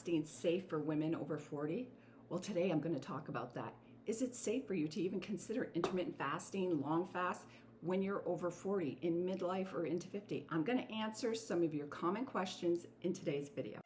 fasting safe for women over 40? Well, today I'm going to talk about that. Is it safe for you to even consider intermittent fasting, long fast, when you're over 40, in midlife or into 50? I'm going to answer some of your common questions in today's video.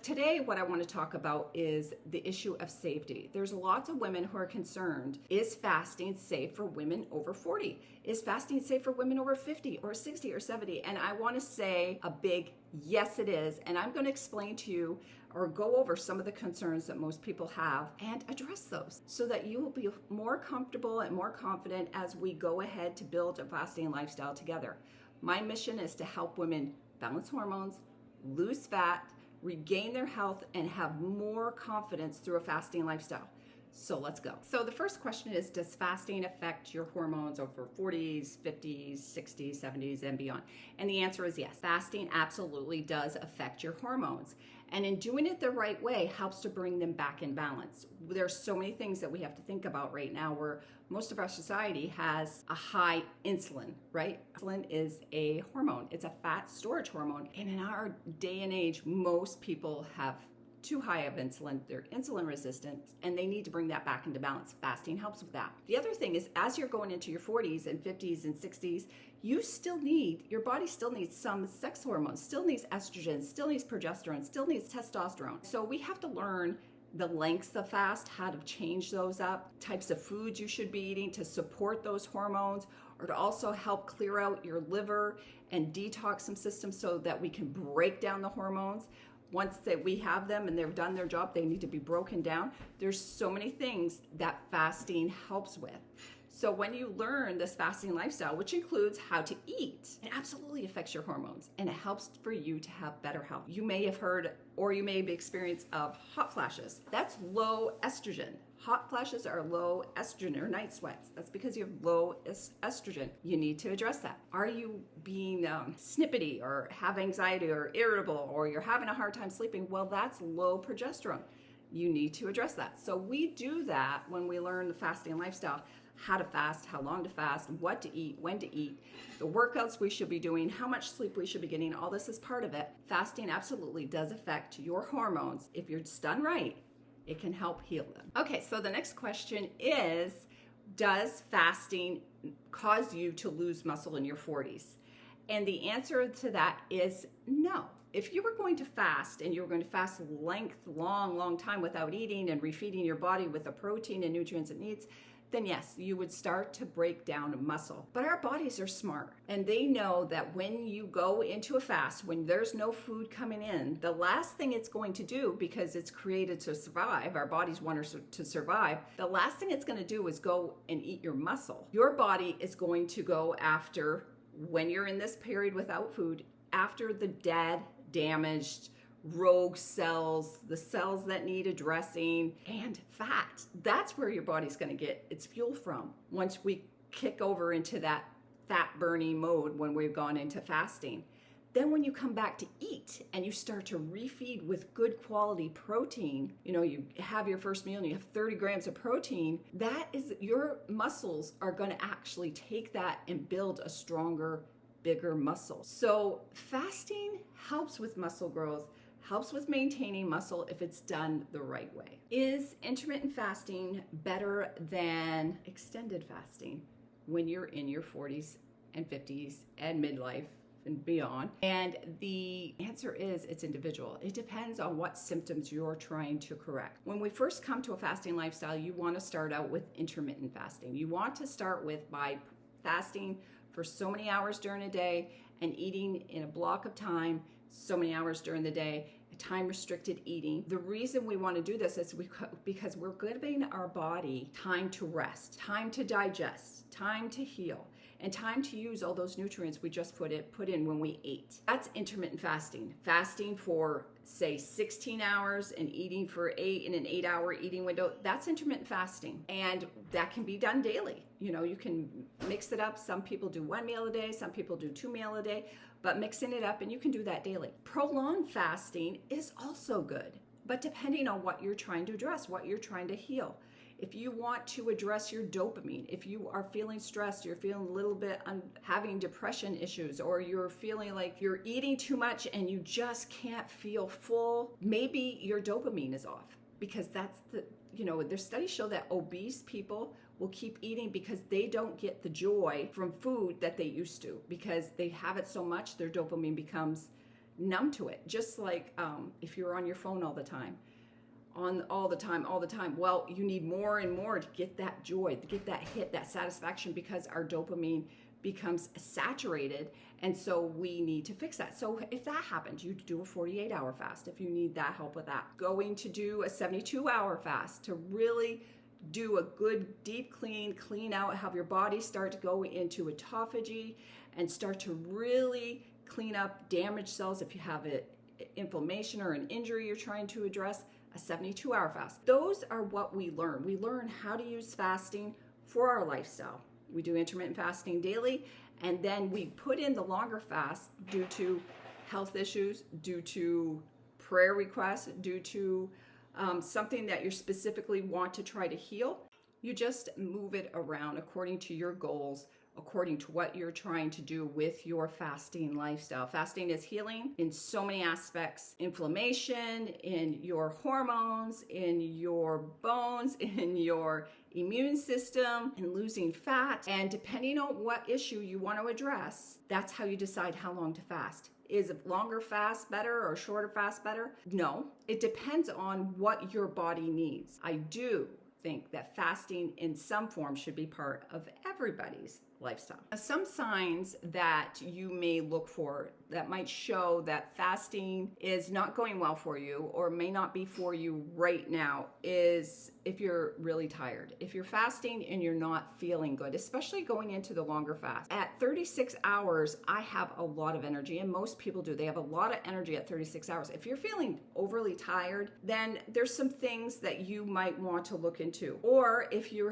Today, what I want to talk about is the issue of safety. There's lots of women who are concerned, is fasting safe for women over 40? Is fasting safe for women over 50 or 60 or 70? And I want to say a big yes, it is. And I'm going to explain to you or go over some of the concerns that most people have and address those so that you will be more comfortable and more confident as we go ahead to build a fasting lifestyle together. My mission is to help women balance hormones, lose fat, regain their health, and have more confidence through a fasting lifestyle. So let's go. So the first question is, does fasting affect your hormones over 40s, 50s, 60s, 70s, and beyond? And the answer is yes. Fasting absolutely does affect your hormones. And in doing it the right way helps to bring them back in balance. There's so many things that we have to think about right now where most of our society has a high insulin, right? Insulin is a hormone. It's a fat storage hormone. And in our day and age, most people have too high of insulin, they're insulin resistant, and they need to bring that back into balance. Fasting helps with that. The other thing is, as you're going into your 40s and 50s and 60s, your body still needs some sex hormones, still needs estrogen, still needs progesterone, still needs testosterone. So we have to learn the lengths of fast, how to change those up, types of foods you should be eating to support those hormones, or to also help clear out your liver and detox some systems so that we can break down the hormones. Once that we have them and they've done their job, they need to be broken down. There's so many things that fasting helps with. So when you learn this fasting lifestyle, which includes how to eat, it absolutely affects your hormones and it helps for you to have better health. You may have heard or you may have experienced of hot flashes. That's low estrogen. Hot flashes are low estrogen or night sweats. That's because you have low estrogen. You need to address that. Are you being snippety or have anxiety or irritable or you're having a hard time sleeping? Well, that's low progesterone. You need to address that. So we do that when we learn the fasting lifestyle, how to fast, how long to fast, what to eat, when to eat, the workouts we should be doing, how much sleep we should be getting. All this is part of it. Fasting absolutely does affect your hormones. If you're done right, it can help heal them. Okay, so the next question is, does fasting cause you to lose muscle in your 40s? And the answer to that is no. If you were going to fast and you were going to fast long time without eating and refeeding your body with the protein and nutrients it needs, then yes, you would start to break down muscle. But our bodies are smart and they know that when you go into a fast, when there's no food coming in, the last thing it's going to do, because it's created to survive, our bodies want us to survive, the last thing it's going to do is go and eat your muscle. Your body is going to go after, when you're in this period without food, after the dead, damaged, rogue cells, the cells that need addressing, and fat. That's where your body's going to get its fuel from once we kick over into that fat burning mode when we've gone into fasting. Then when you come back to eat and you start to refeed with good quality protein, you have your first meal and you have 30 grams of protein, that is, your muscles are going to actually take that and build a stronger, bigger muscle. So fasting helps with muscle growth, helps with maintaining muscle if it's done the right way. Is intermittent fasting better than extended fasting when you're in your 40s and 50s and midlife and beyond? And the answer is it's individual. It depends on what symptoms you're trying to correct. When we first come to a fasting lifestyle, you want to start out with intermittent fasting. You want to start by fasting for so many hours during a day and eating in a block of time so many hours during the day, time restricted eating. The reason we want to do this is because we're giving our body time to rest, time to digest, time to heal, and time to use all those nutrients we just put in when we ate. That's intermittent fasting. Fasting for, say, 16 hours and eating for 8 in an 8-hour eating window. That's intermittent fasting. And that can be done daily. You can mix it up. Some people do 1 meal a day, some people do 2 meals a day, but mixing it up, and you can do that daily. Prolonged fasting is also good, but depending on what you're trying to address, what you're trying to heal. If you want to address your dopamine, if you are feeling stressed, you're feeling a little bit having depression issues, or you're feeling like you're eating too much and you just can't feel full, maybe your dopamine is off. Because that's their studies show that obese people will keep eating because they don't get the joy from food that they used to, because they have it so much, their dopamine becomes numb to it. Just like if you're on your phone all the time, all the time, well, you need more and more to get that joy, to get that hit, that satisfaction, because our dopamine becomes saturated, and so we need to fix that. So if that happens, you do a 48-hour fast if you need that help with that. Going to do a 72-hour fast to really do a good deep clean out, have your body start to go into autophagy and start to really clean up damaged cells. If you have inflammation or an injury you're trying to address, a 72-hour fast. Those are what we learn. We learn how to use fasting for our lifestyle. We do intermittent fasting daily, and then we put in the longer fast due to health issues, due to prayer requests, due to something that you specifically want to try to heal. You just move it around according to your goals, according to what you're trying to do with your fasting lifestyle. Fasting is healing in so many aspects: inflammation, in your hormones, in your bones, in your immune system, in losing fat. And depending on what issue you want to address, that's how you decide how long to fast. Is a longer fast better or a shorter fast better? No, it depends on what your body needs. I do think that fasting in some form should be part of everybody's lifestyle. Some signs that you may look for that might show that fasting is not going well for you or may not be for you right now is if you're really tired. If you're fasting and you're not feeling good, especially going into the longer fast. At 36 hours, I have a lot of energy, and most people do. They have a lot of energy at 36 hours. If you're feeling overly tired, then there's some things that you might want to look into. Or if you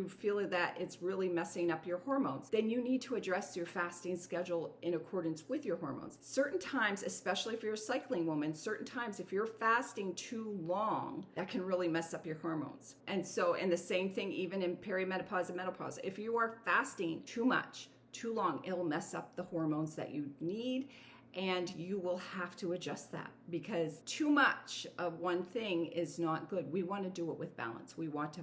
feel that it's really messing up your hormones, then you need to address your fasting schedule in accordance with your hormones. Certain times, especially if you're a cycling woman, certain times if you're fasting too long, that can really mess up your hormones. And the same thing even in perimenopause and menopause. If you are fasting too much, too long, it'll mess up the hormones that you need, and you will have to adjust that, because too much of one thing is not good. We want to do it with balance. We want to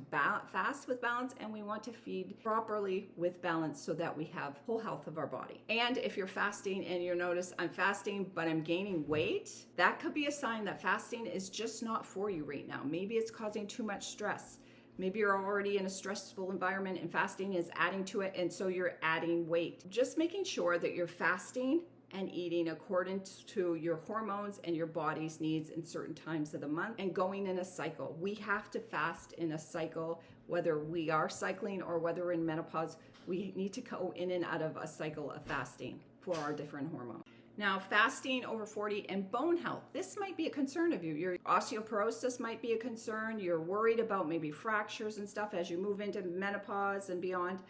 fast with balance, and we want to feed properly with balance so that we have full health of our body. And if you're fasting and you notice, I'm fasting but I'm gaining weight, that could be a sign that fasting is just not for you right now. Maybe it's causing too much stress. Maybe you're already in a stressful environment and fasting is adding to it, and so you're adding weight. Just making sure that you're fasting and eating according to your hormones and your body's needs in certain times of the month, and going in a cycle. We have to fast in a cycle, whether we are cycling or whether we're in menopause. We need to go in and out of a cycle of fasting for our different hormones. Now, fasting over 40 and bone health. This might be a concern of you. Your osteoporosis might be a concern. You're worried about maybe fractures and stuff as you move into menopause and beyond.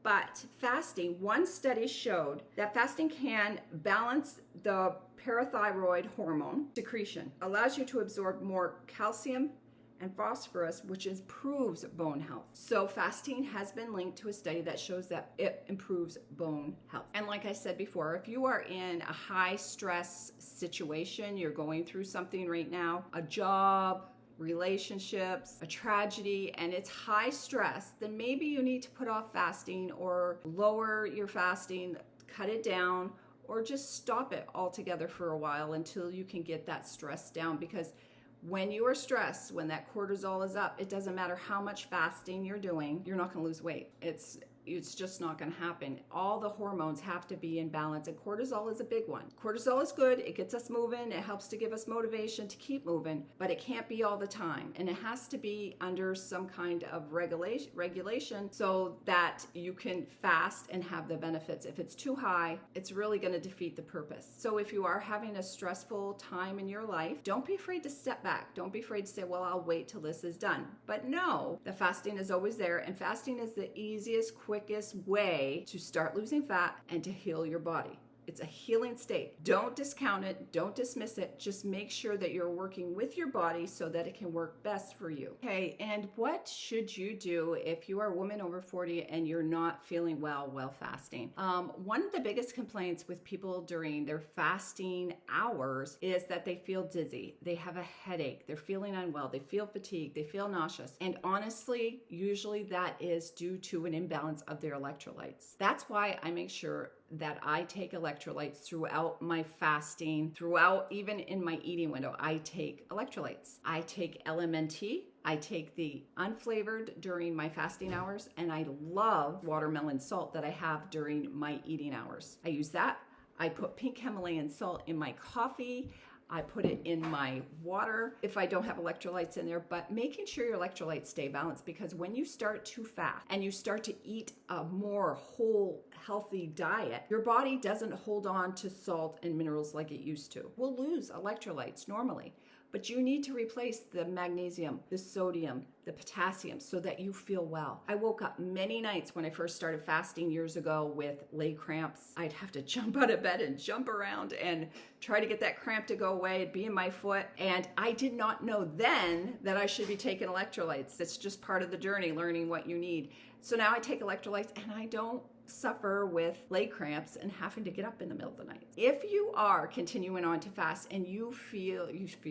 But fasting, one study showed that fasting can balance the parathyroid hormone secretion, allows you to absorb more calcium and phosphorus, which improves bone health. So fasting has been linked to a study that shows that it improves bone health. And like I said before, if you are in a high stress situation, you're going through something right now, a job, relationships, a tragedy, and it's high stress, then maybe you need to put off fasting or lower your fasting, cut it down, or just stop it altogether for a while until you can get that stress down. Because when you are stressed, when that cortisol is up, it doesn't matter how much fasting you're doing, you're not going to lose weight. It's just not going to happen. All the hormones have to be in balance, and cortisol is a big one. Cortisol is good. It gets us moving. It helps to give us motivation to keep moving, but it can't be all the time, and it has to be under some kind of regulation so that you can fast and have the benefits. If it's too high, it's really going to defeat the purpose. So if you are having a stressful time in your life, don't be afraid to step back. Don't be afraid to say, well, I'll wait till this is done. But no, the fasting is always there, and fasting is the easiest, quickest way to start losing fat and to heal your body. It's a healing state. Don't discount it. Don't dismiss it. Just make sure that you're working with your body so that it can work best for you. Okay, and what should you do if you are a woman over 40 and you're not feeling well while fasting? One of the biggest complaints with people during their fasting hours is that they feel dizzy. They have a headache. They're feeling unwell. They feel fatigued. They feel nauseous. And honestly, usually that is due to an imbalance of their electrolytes. That's why I make sure that I take electrolytes throughout my fasting, throughout even in my eating window. I take electrolytes. I take LMNT. I take the unflavored during my fasting hours, and I love watermelon salt that I have during my eating hours. I use that. I put pink Himalayan salt in my coffee. I put it in my water if I don't have electrolytes in there, but making sure your electrolytes stay balanced, because when you start to fast and you start to eat a more whole, healthy diet, your body doesn't hold on to salt and minerals like it used to. We'll lose electrolytes normally, but you need to replace the magnesium, the sodium, the potassium so that you feel well. I woke up many nights when I first started fasting years ago with leg cramps. I'd have to jump out of bed and jump around and try to get that cramp to go away. It'd be in my foot. And I did not know then that I should be taking electrolytes. It's just part of the journey, learning what you need. So now I take electrolytes and I don't suffer with leg cramps and having to get up in the middle of the night. If you are continuing on to fast and you feel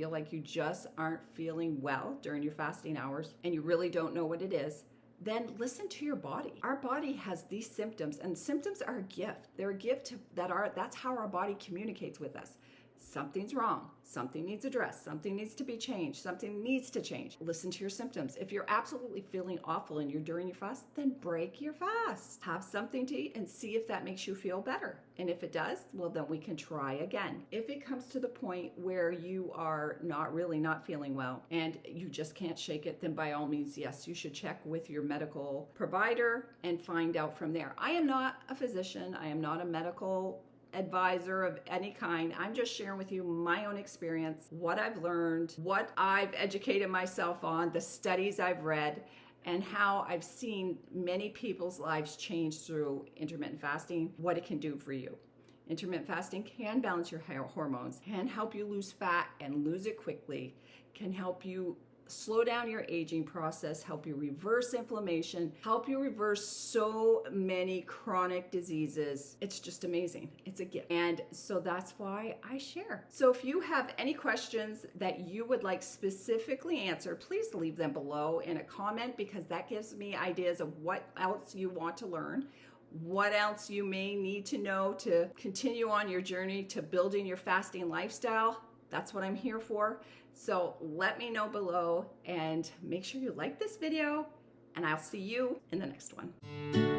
like you just aren't feeling well during your fasting hours and you really don't know what it is, then listen to your body. Our body has these symptoms, and symptoms are a gift. They're a gift that's how our body communicates with us. Something's wrong. Something needs addressed. Something needs to be changed. Something needs to change. Listen to your symptoms. If you're absolutely feeling awful and you're during your fast, then break your fast. Have something to eat and see if that makes you feel better. And if it does, well, then we can try again. If it comes to the point where you are not feeling well and you just can't shake it, then by all means, yes, you should check with your medical provider and find out from there. I am not a physician. I am not a medical advisor of any kind. I'm just sharing with you my own experience, what I've learned, what I've educated myself on, the studies I've read, and how I've seen many people's lives change through intermittent fasting, what it can do for you. Intermittent fasting can balance your hormones, can help you lose fat and lose it quickly, can help you slow down your aging process, help you reverse inflammation, help you reverse so many chronic diseases. It's just amazing. It's a gift. And so that's why I share. So if you have any questions that you would like specifically answered, please leave them below in a comment, because that gives me ideas of what else you want to learn, what else you may need to know to continue on your journey to building your fasting lifestyle. That's what I'm here for. So let me know below and make sure you like this video, and I'll see you in the next one.